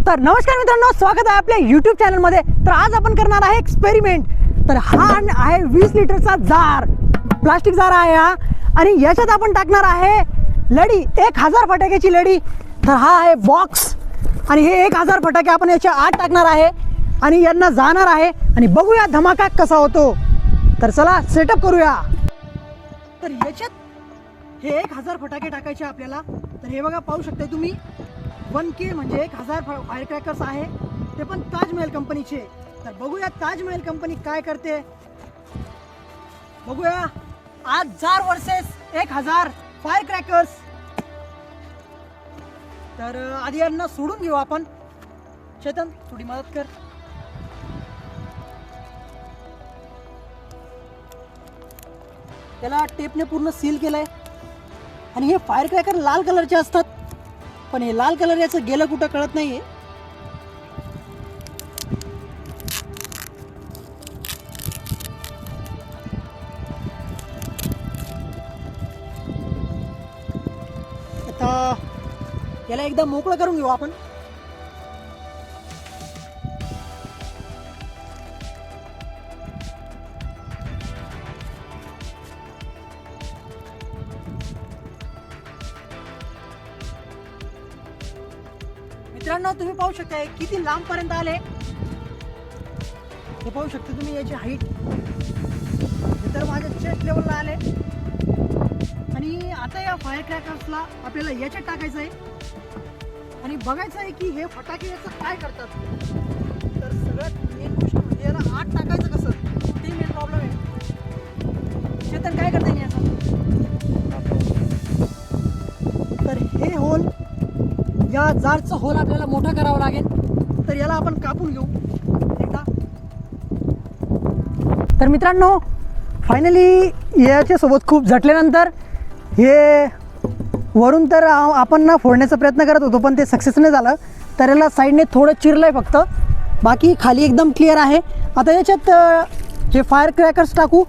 तर नमस्कार मित्रांनो, स्वागत आहे आपल्या यूट्यूब चॅनलमध्ये। तर आज आपण करणार आहे एक्सपेरिमेंट। तर हा आहे 20 लिटरचा जार, प्लास्टिक जार आहे हा, आणि याच्यात आपण टाकणार आहे लढी, 1000 फटाक्याची लढी। तर हा आहे बॉक्स आणि हे 1000 फटाके आपण याच्या आत टाकणार आहे आणि यांना जाणार आहे आणि बघूया धमाका कसा होतो। तर चला सेटअप करूया। तर याच्यात हे 1000 फटाके टाकायचे आपल्याला। तर हे बघा, पाहू शकता तुम्ही 1K म्हणजे 1000 फायर क्रॅकर्स आहे, ते पण ताजमहल कंपनीचे। तर बघूया ताजमहल कंपनी काय करते, बघूया। आज जार वर्सेस 1000 फायर क्रॅकर्स। तर आधी यांना सोडून घेऊ आपण। चेतन, थोडी मदत कर। त्याला टेपने पूर्ण सील केलंय आणि हे फायर क्रॅकर लाल कलरचे असतात, पण हे लाल कलर याचं गेलं कुठं कळत नाहीये। आता याला एकदा मोकळं करून घेऊ आपण। मित्रांनो, तुम्ही पाहू शकता किती लांब पर्यंत आले। हे पाहू शकता तुम्ही याची हाईट, तर माझ्या चेस्ट लेवलला आले। आणि आता या फायर क्रॅकर्सला आपल्याला याच्यात टाकायचं आहे आणि बघायचं आहे की हे फटाके याचं काय करतात। तर सगळ्यात मेन गोष्ट म्हणजे याला आत टाकायचं कसं, ते मेन प्रॉब्लेम आहे। चेतन, काय करता येईल याचं? तर हे होल, या जारचं होल आपल्याला मोठा करावं लागेल। तर याला आपण कापून घेऊ एकदा। तर मित्रांनो, फायनली याच्या सोबत खूप झटल्यानंतर हे वरून तर आपण ना फोडण्याचा प्रयत्न करत होतो, पण ते सक्सेस नाही झालं। तर याला साईडने थोडं चिरलंय फक्त, बाकी खाली एकदम क्लिअर आहे। आता याच्यात जे फायर क्रॅकर्स टाकू।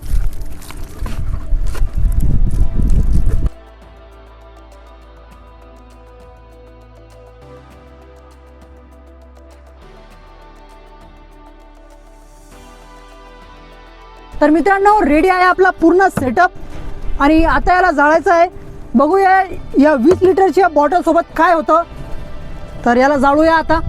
तर मित्रांनो, रेडी आहे आपला पूर्ण सेटअप आणि आता याला जाळायचं आहे। बघूया या 20 लिटरच्या बॉटल सोबत काय होतं। तर याला जाळूया आता।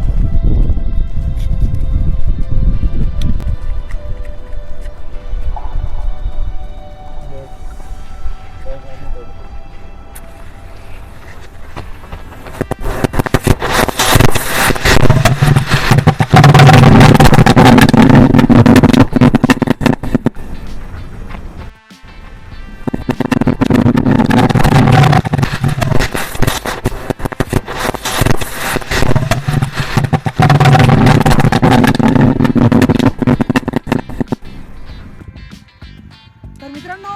तर मित्रांनो,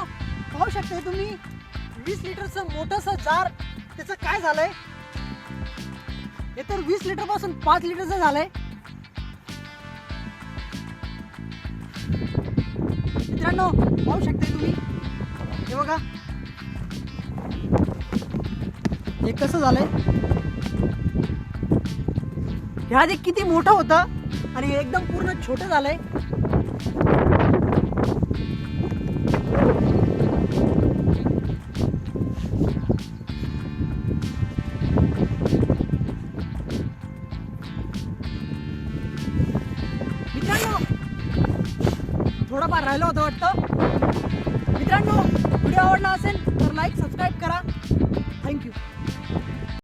पाहू शकता तुम्ही 20 लिटरचं मोठंसं जार, त्याचं काय झालंय, हे तर 20 लिटर पासून 5 लिटरचं झालंय। मित्रांनो, पाहू शकता तुम्ही, हे बघा हे कसं झालंय। हे आधी किती मोठं होतं आणि एकदम पूर्ण छोटं झालंय। मित्रांनो, थोडंफार राहिलं होतं वाटतं। मित्रांनो, व्हिडिओ आवडला असेल तर लाईक, सबस्क्राईब करा। थँक्यू।